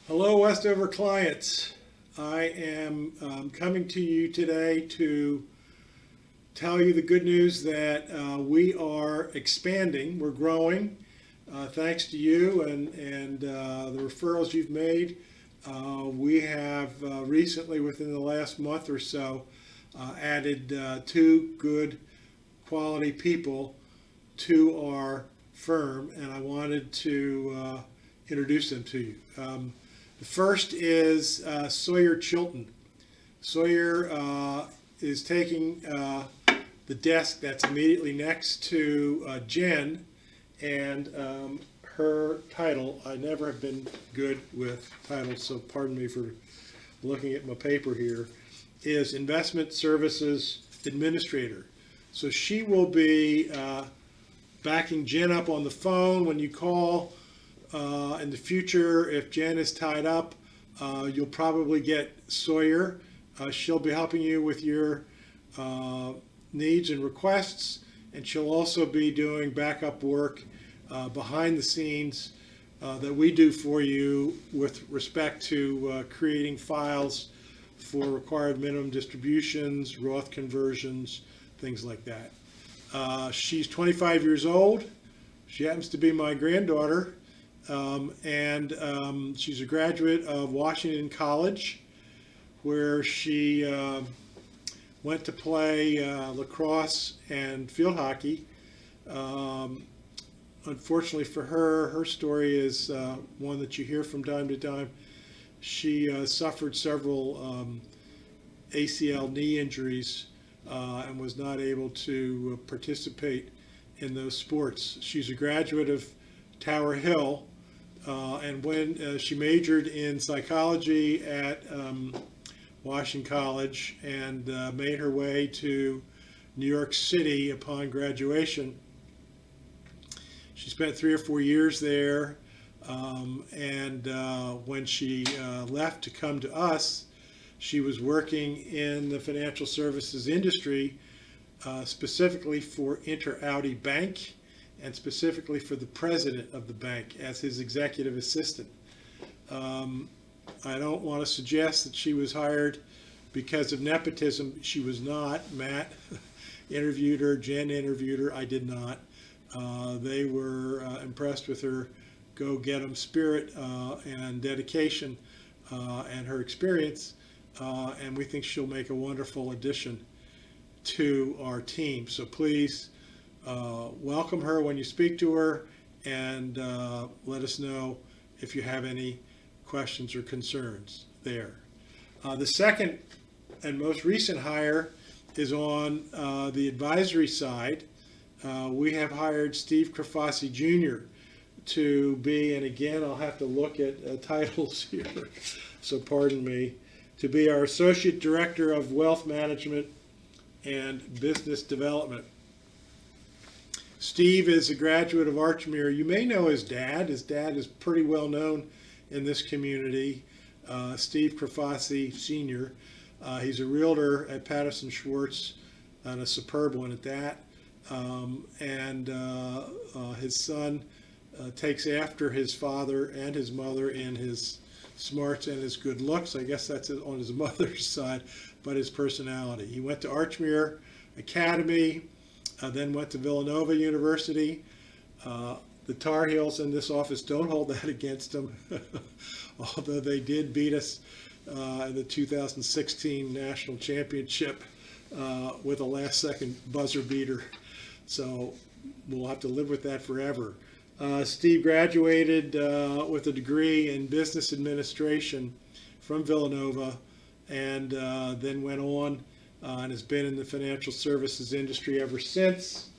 Hello, Westover clients. I am coming to you today to tell you the good news that we are expanding. We're growing thanks to you and the referrals you've made. We have recently, within the last month or so, added two good quality people to our firm, and I wanted to introduce them to you. The first is Sawyer Chilton. Sawyer is taking the desk that's immediately next to Jen, and her title, I never have been good with titles, so pardon me for looking at my paper here, is Investment Services Administrator. So she will be backing Jen up on the phone when you call. In the future, if Jen is tied up, you'll probably get Sawyer. She'll be helping you with your needs and requests, and she'll also be doing backup work behind the scenes that we do for you with respect to creating files for required minimum distributions, Roth conversions, things like that. She's 25 years old. She happens to be my granddaughter. She's a graduate of Washington College, where she went to play lacrosse and field hockey. Unfortunately for her, her story is one that you hear from time to time. She suffered several ACL knee injuries and was not able to participate in those sports. She's a graduate of Tower Hill. And when she majored in psychology at Washington College and made her way to New York City upon graduation. She spent 3 or 4 years there, when she left to come to us, she was working in the financial services industry, specifically for Inter-Audi Bank, and specifically for the president of the bank as his executive assistant. I don't want to suggest that she was hired because of nepotism. She was not. Matt interviewed her, Jen interviewed her, I did not. They were impressed with her go-get-em spirit and dedication and her experience, and we think she'll make a wonderful addition to our team. So please, welcome her when you speak to her, and let us know if you have any questions or concerns there. The second and most recent hire is on the advisory side. We have hired Steve Crafassi Jr. to be, and again I'll have to look at titles here, so pardon me, to be our Associate Director of Wealth Management and Business Development. Steve is a graduate of Archmere. You may know his dad. His dad is pretty well known in this community, Steve Crafassi Sr. He's a realtor at Patterson Schwartz, and a superb one at that. His son takes after his father and his mother in his smarts and his good looks. I guess that's on his mother's side, but his personality. He went to Archmere Academy, then went to Villanova University. The Tar Heels in this office don't hold that against them, although they did beat us in the 2016 National Championship with a last-second buzzer beater. So we'll have to live with that forever. Steve graduated with a degree in business administration from Villanova, and then went on and has been in the financial services industry ever since.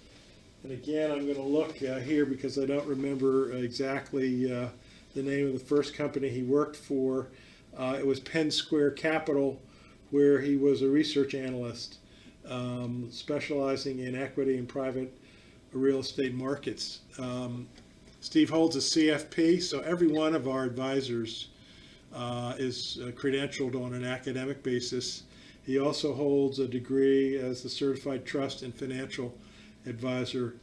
And again, I'm going to look here because I don't remember exactly the name of the first company he worked for. It was Penn Square Capital, where he was a research analyst, specializing in equity and private real estate markets. Steve holds a CFP, so every one of our advisors is credentialed on an academic basis. He also holds a degree as a certified trust and financial advisor.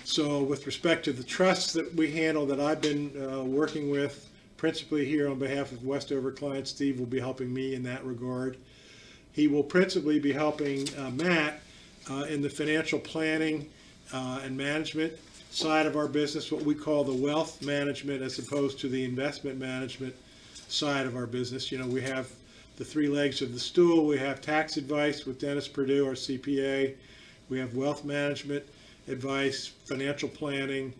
So with respect to the trusts that we handle that I've been working with principally here on behalf of Westover clients. Steve will be helping me in that regard. He will principally be helping Matt in the financial planning and management side of our business, what we call the wealth management as opposed to the investment management side of our business. You know, we have the three legs of the stool. We have tax advice with Dennis Perdue, our CPA. We have wealth management advice, financial planning,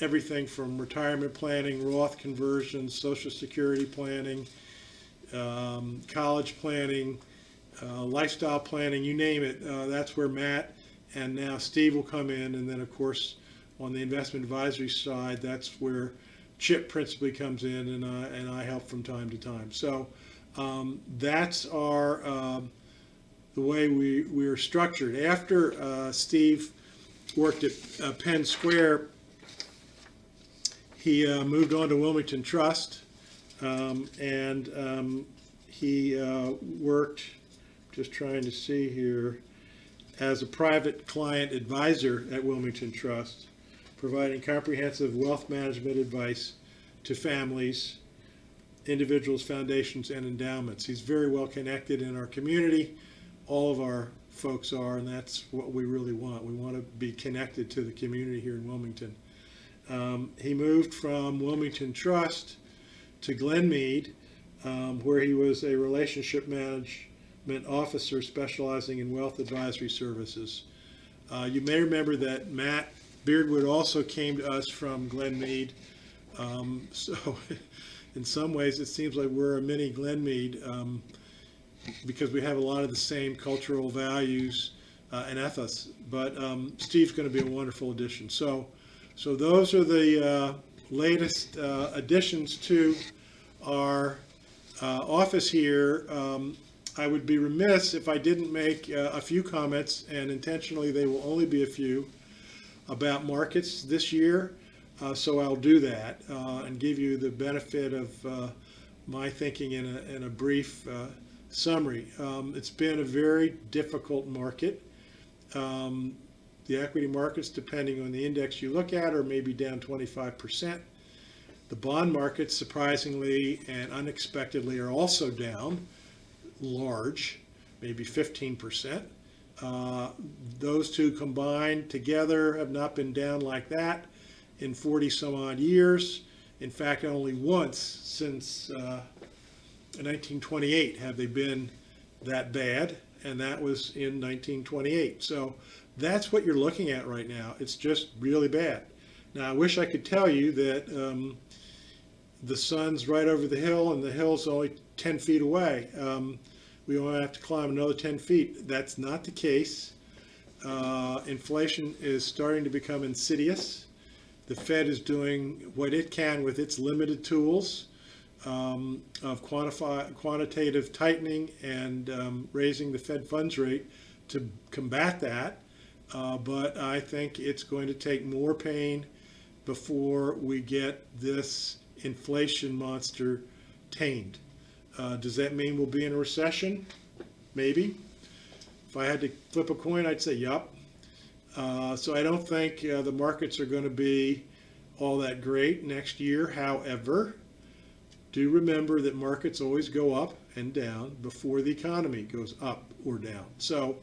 everything from retirement planning, Roth conversions, Social Security planning, college planning, lifestyle planning, you name it. That's where Matt and now Steve will come in. And then, of course, on the investment advisory side, that's where Chip principally comes in, and I help from time to time. So that's our the way we are structured. After Steve worked at Penn Square, he moved on to Wilmington Trust, and he worked, just trying to see here, as a private client advisor at Wilmington Trust, providing comprehensive wealth management advice to families, individuals, foundations, and endowments. He's very well connected in our community. All of our folks are, and that's what we really want. We want to be connected to the community here in Wilmington. He moved from Wilmington Trust to Glenmead, where he was a relationship management officer specializing in wealth advisory services. You may remember that Matt Beardwood also came to us from Glenmead. So in some ways it seems like we're a mini Glenmead, because we have a lot of the same cultural values and ethos. But Steve's going to be a wonderful addition. So those are the latest additions to our office here. I would be remiss if I didn't make a few comments, and intentionally they will only be a few, about markets this year. So I'll do that and give you the benefit of my thinking in a brief summary. It's been a very difficult market. The equity markets, depending on the index you look at, are maybe down 25%. The bond markets, surprisingly and unexpectedly, are also down large, maybe 15%. Those two combined together have not been down like that in 40 some odd years. In fact, only once since 1928 have they been that bad, and that was in 1928. So that's what you're looking at right now. It's just really bad. Now, I wish I could tell you that the sun's right over the hill and the hill's only 10 feet away. We only have to climb another 10 feet. That's not the case. Inflation is starting to become insidious. The Fed is doing what it can with its limited tools of quantitative tightening and raising the Fed funds rate to combat that. But I think it's going to take more pain before we get this inflation monster tamed. Does that mean we'll be in a recession? Maybe. If I had to flip a coin, I'd say yup. So I don't think the markets are going to be all that great next year. However, do remember that markets always go up and down before the economy goes up or down. So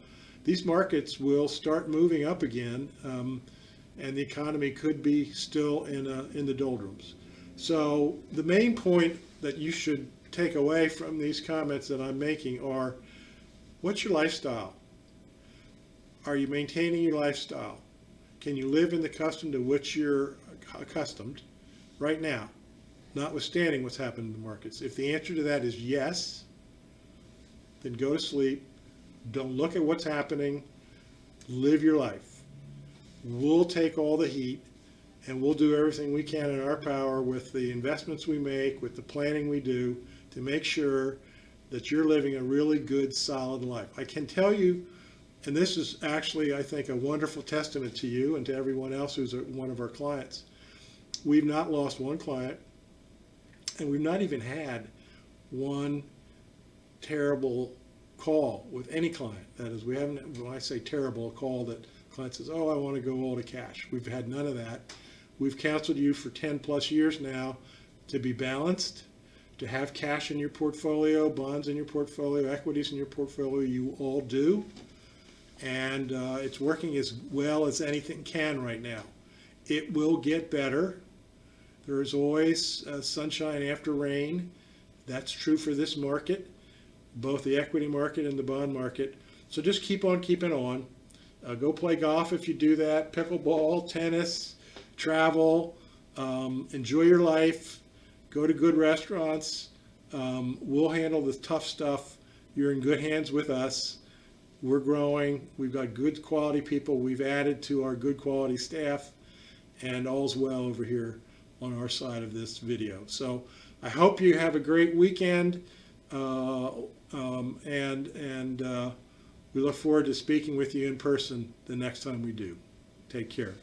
these markets will start moving up again, and the economy could be still in the doldrums. So the main point that you should take away from these comments that I'm making are, what's your lifestyle? Are you maintaining your lifestyle? Can you live in the custom to which you're accustomed right now, notwithstanding what's happened in the markets? If the answer to that is yes, then go to sleep. Don't look at what's happening. Live your life. We'll take all the heat, and we'll do everything we can in our power with the investments we make, with the planning we do, to make sure that you're living a really good, solid life. I can tell you, and this is actually, I think, a wonderful testament to you and to everyone else who's one of our clients. We've not lost one client, and we've not even had one terrible call with any client. That is, we haven't, when I say terrible, a call that client says, oh, I want to go all to cash. We've had none of that. We've counseled you for 10 plus years now. to be balanced, to have cash in your portfolio, bonds in your portfolio, equities in your portfolio. You all do. And it's working as well as anything can right now. It will get better. There is always sunshine after rain. That's true for this market, both the equity market and the bond market. So just keep on keeping on. Go play golf if you do that, pickleball, tennis, travel, enjoy your life, go to good restaurants. We'll handle the tough stuff. You're in good hands with us. We're growing. We've got good quality people. We've added to our good quality staff, and all's well over here on our side of this video. So I hope you have a great weekend, and we look forward to speaking with you in person the next time we do. Take care.